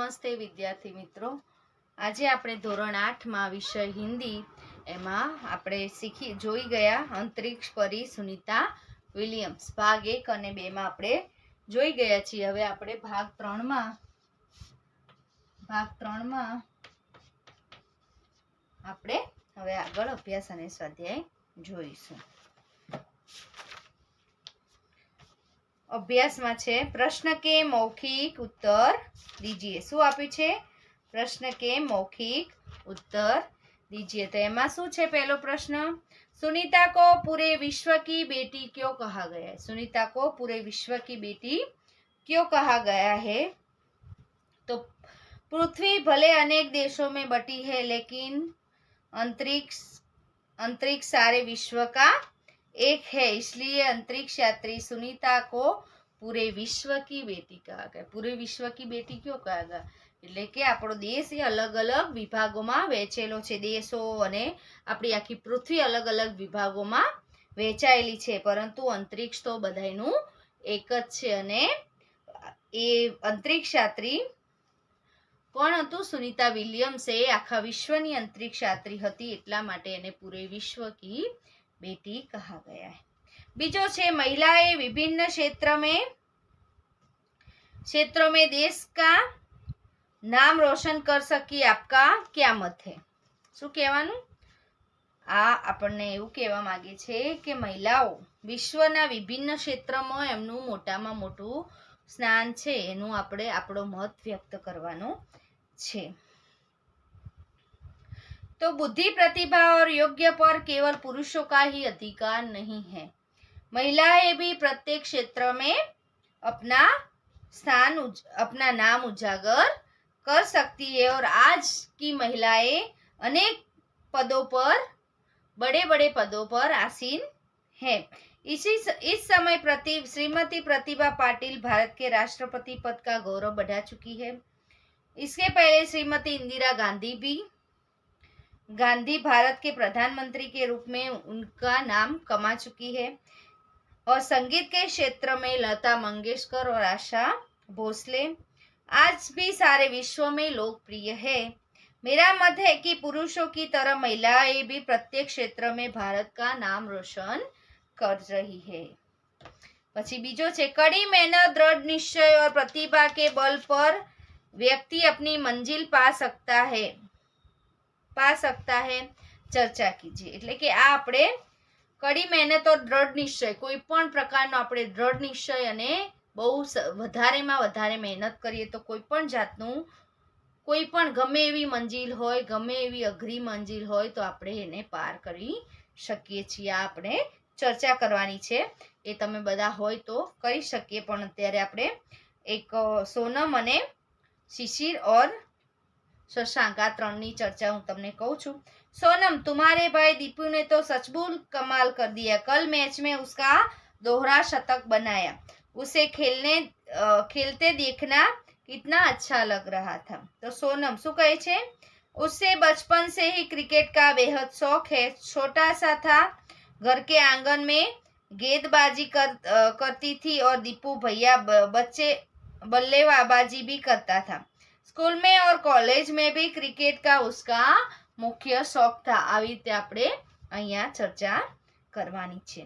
નમસ્તે વિદ્યાર્થી મિત્રો, આજે આપણે ધોરણ 8 માં વિષય હિન્દી એમાં આપણે જોઈ ગયા અંતરિક્ષ પરી સુનીતા વિલિયમ્સ ભાગ 1 અને 2 માં આપણે જોઈ ગયા છીએ। હવે આપણે ભાગ 3 માં આપણે હવે આગળ અભ્યાસ અને સ્વાધ્યાય જોઈશું। अभ्यास में छे प्रश्न के मौखिक उत्तर दीजिए। शू आप्युं छे? प्रश्न के मौखिक उत्तर दीजिए। तो एमां शू छे? पहलो प्रश्न, सुनीता को पूरे विश्व की बेटी क्यों कहा गया है? सुनीता को पूरे विश्व की बेटी क्यों कहा गया है? तो पृथ्वी भले अनेक देशों में बटी है, लेकिन अंतरिक्ष सारे विश्व का एक है, इसलिए अंतरिक्ष यात्री सुनीता को पूरे विश्व की बेटी कहा गया। पूरे विश्व की बेटी क्यों कहा गया? એટલે કે આપણો દેશ એ અલગ અલગ વિભાગોમાં વહેંચેલો છે। દેશો અને આપણી આખી પૃથ્વી અલગ અલગ વિભાગોમાં વહેંચાયેલી છે, પરંતુ અંતરિક્ષ તો બધાયનું એક જ છે। અને એ અંતરિક્ષ યાત્રી કોણ હતું? સુનીતા વિલિયમ્સ એ આખા વિશ્વની અંતરિક્ષ યાત્રી હતી, એટલા માટે એને પૂરે વિશ્વ की बेटी कहा गया है। बीजो छे, महिलाएं विभिन्न क्षेत्रों में देश का नाम रोशन कर सकी, आपका क्या मत है? શું કહેવાનું? આ આપણને એવું કહેવા માંગે છે કે મહિલાઓ વિશ્વના વિભિન્ન ક્ષેત્રમાં એમનું મોટામાં મોટું સ્નાન છે એનું આપણે આપણો મત વ્યક્ત કરવાનો છે। तो बुद्धि, प्रतिभा और योग्य पर केवल पुरुषों का ही अधिकार नहीं है, महिलाएं भी प्रत्येक क्षेत्र में अपना नाम उजागर कर सकती है। और आज की महिलाएं अनेक पदों पर, बड़े बड़े पदों पर आसीन है। इस समय श्रीमती प्रतिभा पाटिल भारत के राष्ट्रपति पद का गौरव बढ़ा चुकी है। इसके पहले श्रीमती इंदिरा गांधी भारत के प्रधानमंत्री के रूप में उनका नाम कमा चुकी है। और संगीत के क्षेत्र में लता मंगेशकर और आशा भोसले आज भी सारे विश्व में लोकप्रिय है। मेरा मत है कि पुरुषों की तरह महिलाएं भी प्रत्येक क्षेत्र में भारत का नाम रोशन कर रही है। પછી બીજો છે, कड़ी मेहनत, दृढ़ निश्चय और प्रतिभा के बल पर व्यक्ति अपनी मंजिल पा सकता है। चर्चा कीजिए। એટલે કે આ આપણે કડી મહેનત और दृढ़ निश्चय, કોઈ પણ પ્રકારનો આપણે દૃઢ નિશ્ચય અને બહુ વધારેમાં વધારે મહેનત કરીએ તો કોઈ પણ જાતનું કોઈ પણ ગમે એવી મંજિલ હોય, ગમે એવી અઘરી મંજિલ હોય તો આપણે એને પાર કરી શકીએ છીએ। આ આપણે ચર્ચા કરવાની છે, એ તમે બધા હોય તો કરી શકીએ। પણ અત્યારે આપણે એક સોનમ અને શિશિર और शशांक आ ત્રણની ચર્ચા હું તમને કહું છું। सोनम, तुम्हारे भाई दीपू ने तो सचमुच कमाल कर दिया। कल मैच में उसका दोहरा शतक बनाया। उसे खेलते देखना कितना अच्छा लग रहा था। तो सोनम શું કહે છે? उससे बचपन से ही क्रिकेट का बेहद शौक है। छोटा सा था, घर के आंगन में गेंदबाजी करती थी और दीपू भैया बच्चे बल्लेबाजी भी करता था। स्कूल में और कॉलेज में भी क्रिकेट का उसका मुख्य शौक था। આવી રીતે આપણે અહીંયા ચર્ચા કરવાની છે।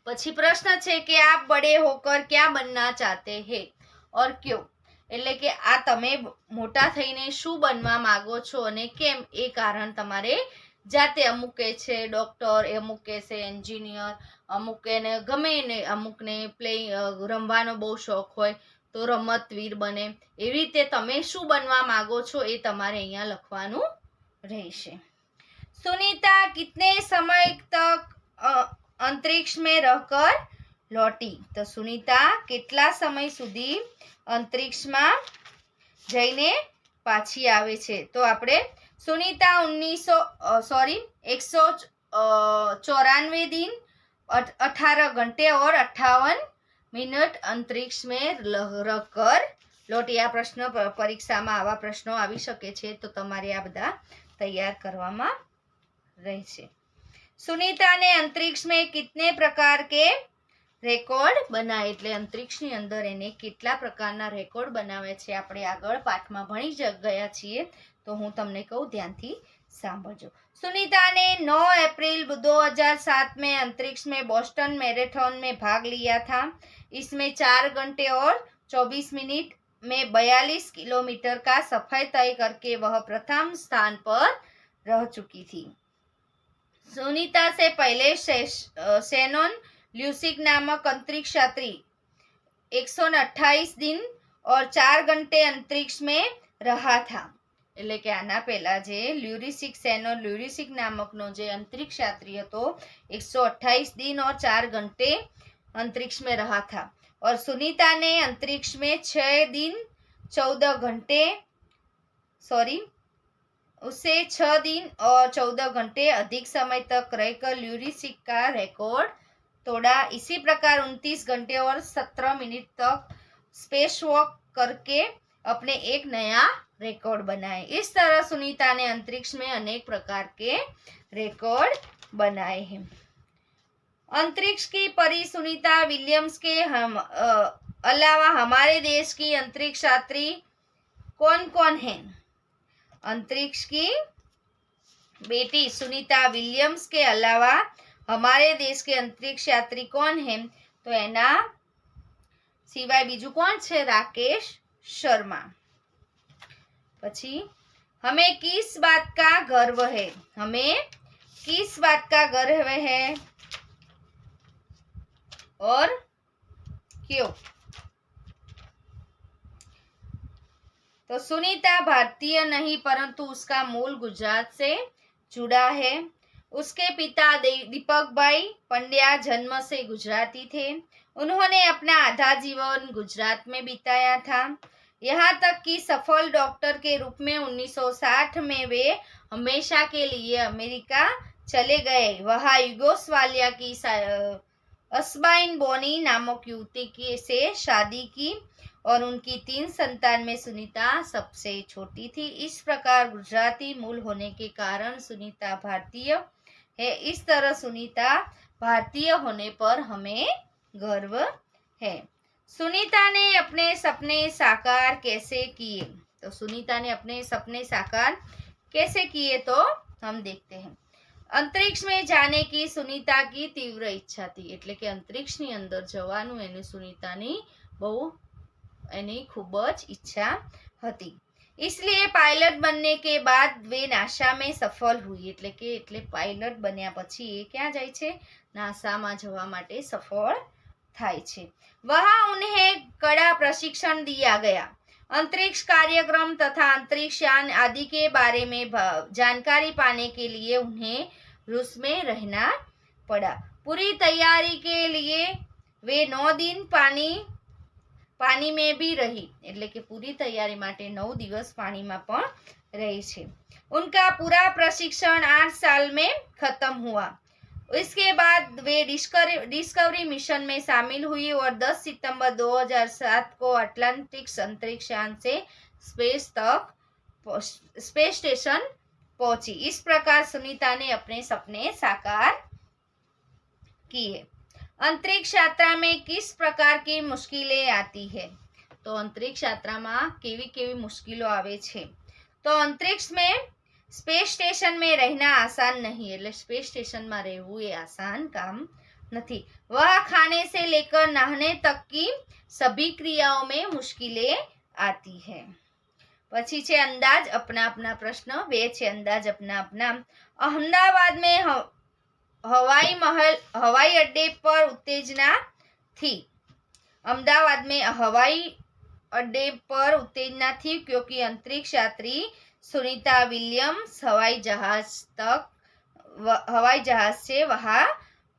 પછી પ્રશ્ન છે કે આપ બડે હોકર क्या बनना चाहते हैं और क्यों? એટલે કે આ તમે મોટા થઈને શું બનવા માંગો છો અને કેમ, એ કારણ તમારે જાતે, અમુક કહે છે ડોક્ટર, અમુક કહે છે એન્જિનિયર, અમુક એને ગમે ને, અમુકને રમવાનો બહુ શોખ હોય તો રમતવીર બને। એવી રીતે તમે શું બનવા માંગો છો એ તમારે અહીંયા લખવાનું રહેશે। सुनीता कितने समय तक अंतरिक्ष में रहकर लौटी? तो सुनीता કેટલા સમય સુધી અંતરિક્ષમાં જઈને પાછી આવે છે? તો આપણે સુનીતા 194 दिन 18 घंटे और 58 मिनट अंतरिक्ष में रहकर लौटी। આ પ્રશ્ન પરીક્ષામાં આવા પ્રશ્નો આવી શકે છે, તો તમારે આ બધા તૈયાર કરવામાં રહેશે। सुनीता ने अंतरिक्ष में कितने प्रकार के રેકોર્ડ બનાવે, એટલે અંતરિક્ષની અંદર એને કેટલા પ્રકારના રેકોર્ડ બનાવે છે આપણે આગળ પાઠમાં ભણી ગયા છીએ, તો હું તમને કહું, ધ્યાનથી સાંભળજો। सुनीता ने 9 अप्रैल 2007 में अंतरिक्ष में बोस्टन मैराथन में भाग लिया था। इसमें 4 घंटे और 24 मिनट में 42 किलोमीटर का सफर तय करके वह प्रथम स्थान पर रह चुकी थी। सुनीता से पहले शेनॉन ल्यूसिक नामक अंतरिक्ष यात्री 128 दिन और 4 घंटे अंतरिक्ष में रहा था। એટલે કે આના પહેલા જે લ્યુરિસિક સેનો લ્યુરિસિક નામકનો જે अंतरिक्ष यात्री હતો 128 दिन और 4 घंटे अंतरिक्ष में रहा था, और सुनीता ने अंतरिक्ष में 6 दिन 14 घंटे उससे 6 दिन और 14 घंटे अधिक समय तक रहकर ल्यूरिसिक का रिकॉर्ड तोड़ा। इसी प्रकार 29 घंटे और 17 मिनट तक स्पेस वॉक करके अपने एक नया रिकॉर्ड बनाए। इस तरह सुनीता ने अंतरिक्ष में अनेक प्रकार के रिकॉर्ड बनाए हैं। अंतरिक्ष की परी सुनीता विलियम्स के अलावा हमारे देश की अंतरिक्ष यात्री कौन कौन हैं? अंतरिक्ष की बेटी सुनीता विलियम्स के अलावा हमारे देश के अंतरिक्ष यात्री कौन हैं? तो एना सिवाय बीजू कौन छे? राकेश शर्मा। પછી हमें किस बात का गर्व है? हमें किस बात का गर्व है और क्यों? तो सुनीता भारतीय नहीं परंतु उसका मूल गुजरात से जुड़ा है। उसके पिता दीपक भाई पंड्या जन्म से गुजराती थे। उन्होंने अपना आधा जीवन गुजरात में बिताया था, यहाँ तक कि सफल डॉक्टर के रूप में 1960 में वे हमेशा के लिए अमेरिका चले गए। वहाँ युगोस्लाविया की अस्बाइन बोनी नामक युवती से शादी की और उनकी 3 संतान में सुनीता सबसे छोटी थी। इस प्रकार गुजराती मूल होने के कारण सुनीता भारतीय है। इस तरह सुनीता भारतीय होने पर हमें गर्व है। सुनीता ने अपने सपने साकार कैसे किए? तो सुनीता ने अपने सपने साकार कैसे किए तो हम देखते हैं। अंतरिक्ष में जाने की सुनीता की तीव्र इच्छा थी, એટલે કે અંતરિક્ષની અંદર જવાનું એની સુનીતાની બહુ એની ખૂબ જ ઈચ્છા હતી। इसलिए पायलट बनने के बाद वे नासा में सफल हुई, એટલે પાયલટ બન્યા પછી એ ક્યાં જાય છે? નાસામાં જવા માટે સફળ થાય છે। वहाँ उन्हें कड़ा प्रशिक्षण दिया गया। अंतरिक्ष कार्यक्रम तथा अंतरिक्ष यान आदि के बारे में जानकारी पाने के लिए उन्हें रूस में रहना पड़ा। पूरी तैयारी के लिए वे 9 दिन पानी में भी रही, એટલે કે પૂરી તૈયારી માટે 9 દિવસ પાણીમાં પણ રહી છે। उनका पूरा प्रशिक्षण 8 साल में खत्म हुआ। इसके बाद वे डिस्कवरी मिशन में शामिल हुई और 10 सितंबर 2007 को अटलांटिक अंतरिक्ष यान से स्पेस स्टेशन पहुंची। इस प्रकार सुनीता ने अपने सपने साकार किए। अंतरिक्ष यात्रा में किस प्रकार की मुश्किलें आती है? तो अंतरिक्ष यात्रा में केवी मुश्किलों आवे छे? तो अंतरिक्ष में स्पेस स्टेशन में रहना आसान नहीं, એટલે स्पेस स्टेशन में रहવું ये आसान काम नहीं। वह खाने से लेकर नहाने तक की सभी क्रियाओं में मुश्किलें आती है। પછી છે અંદાज अपना अपना प्रश्न, 2 છે अंदाज अपना अपना। अहमदाबाद में हवाई अड्डे पर उत्तेजना थी। अहमदाबाद में हवाई अड्डे पर उत्तेजना थी क्योंकि अंतरिक्ष यात्री सुनीता विलियम्स हवाई जहाज से वहां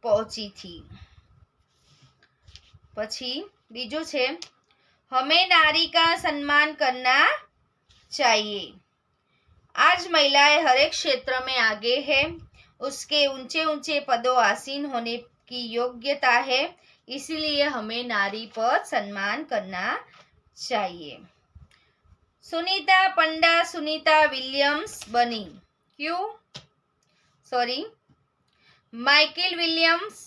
पहुंची थी। પછી બીજું છે हमें नारी का सम्मान करना चाहिए। आज महिलाएं हर एक क्षेत्र में आगे है, उसके ऊंचे ऊंचे पदों आसीन होने की योग्यता है, इसलिए हमें नारी पर सम्मान करना चाहिए। सुनीता पंडा सुनीता विलियम्स बनी, क्यों? माइकल विलियम्स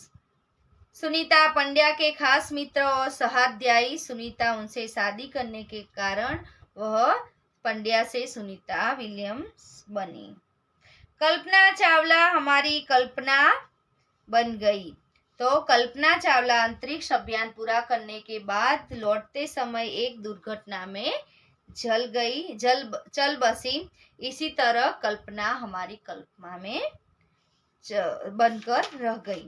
सुनीता पंड्या के खास मित्र और सहाध्यायी सुनीता उनसे शादी करने के कारण वह पंड्या से सुनीता विलियम्स बनी। कल्पना चावला हमारी कल्पना बन गई। तो कल्पना चावला अंतरिक्ष अभियान पूरा करने के बाद लौटते समय एक दुर्घटना में चल बसी। इसी तरह कल्पना हमारी कल्पना में बनकर रह गई।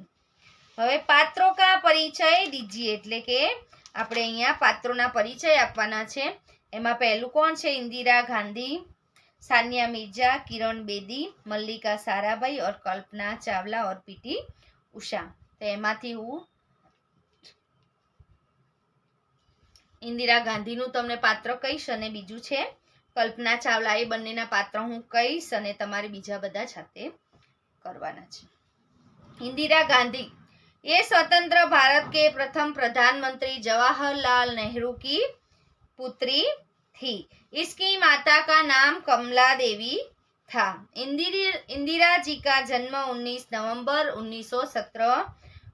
હવે પાત્રો કા પરિચય દીजिए એટલે કે આપણે અહીંયા પાત્રોના પરિચય આપવાના છે। એમાં પહેલું કોણ છે? इंदिरा गांधी, सानिया मिर्जा, किरण बेदी, मल्लिका साराभाई और कल्पना चावला और पीटी उषा। तो એમાંથી હું इंदिरा गांधीનું તમને પાત્ર કહીશ અને બીજું છે કલ્પના ચાવલા। એ બંનેના પાત્ર હું કહીશ અને તમારે બીજા બધા સાથે કરવાના છે। इंदिरा गांधी ये स्वतंत्र भारत के प्रथम प्रधानमंत्री जवाहरलाल नेहरू की पुत्री थी। इसकी माता का नाम कमला देवी था। इंदिरा जी का जन्म 19 नवंबर 1917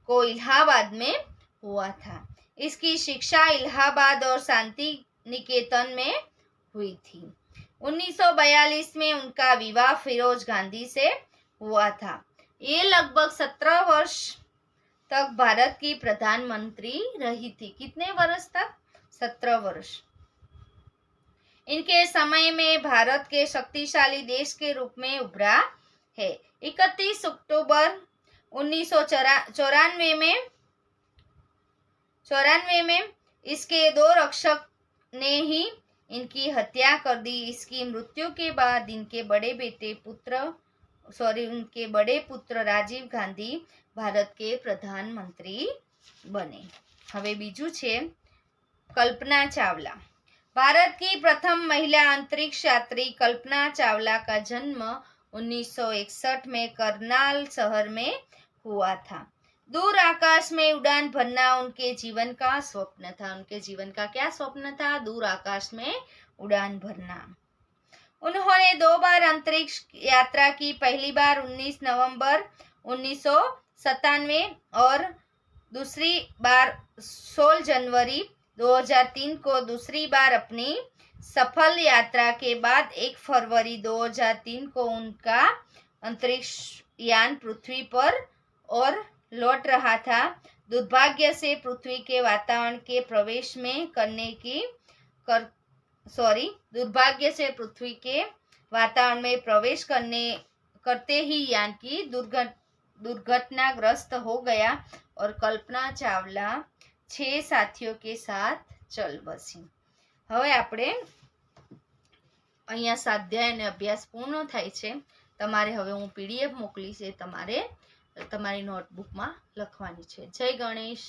को इलाहाबाद में हुआ था। इसकी शिक्षा इलाहाबाद और शांति निकेतन में हुई थी। 1942 में उनका विवाह फिरोज गांधी से हुआ था। ये लगभग 17 वर्ष तक भारत की प्रधानमंत्री रही थी। कितने वर्ष तक? 17 वर्ष। इनके समय में भारत के शक्तिशाली देश के रूप में उभरा है। 31 अक्टूबर 1994 में इसके 2 रक्षक ने ही इनकी हत्या कर दी। इसकी मृत्यु के बाद उनके बड़े पुत्र राजीव गांधी भारत के प्रधानमंत्री बने। हवे बीजू छे कल्पना चावला। भारत की प्रथम महिला अंतरिक्ष यात्री कल्पना चावला का जन्म 1961 में करनाल शहर में हुआ था। दूर आकाश में उड़ान भरना उनके जीवन का स्वप्न था। उनके जीवन का क्या स्वप्न था? दूर आकाश में उड़ान भरना। उन्होंने 2 बार अंतरिक्ष यात्रा की। पहली बार 19 नवंबर 1997 और दूसरी बार 16 जनवरी 2003 को। दूसरी बार अपनी सफल यात्रा के बाद 1 फरवरी 2003 को उनका अंतरिक्ष यान पृथ्वी पर और लौट रहा था। दुर्भाग्य से पृथ्वी के वातावरण के प्रवेश में करते ही यान की दुर्घटनाग्रस्त हो गया और कल्पना चावला 6 साथियों के साथ चल बसी। હવે આપણે અહીંયા સ્વાધ્યાય અને અભ્યાસ પૂર્ણ થાય છે। તમારે હવે હું PDF મોકલીશ, એ તમારે તમારી નોટબુકમાં લખવાની છે। જય ગણેશ।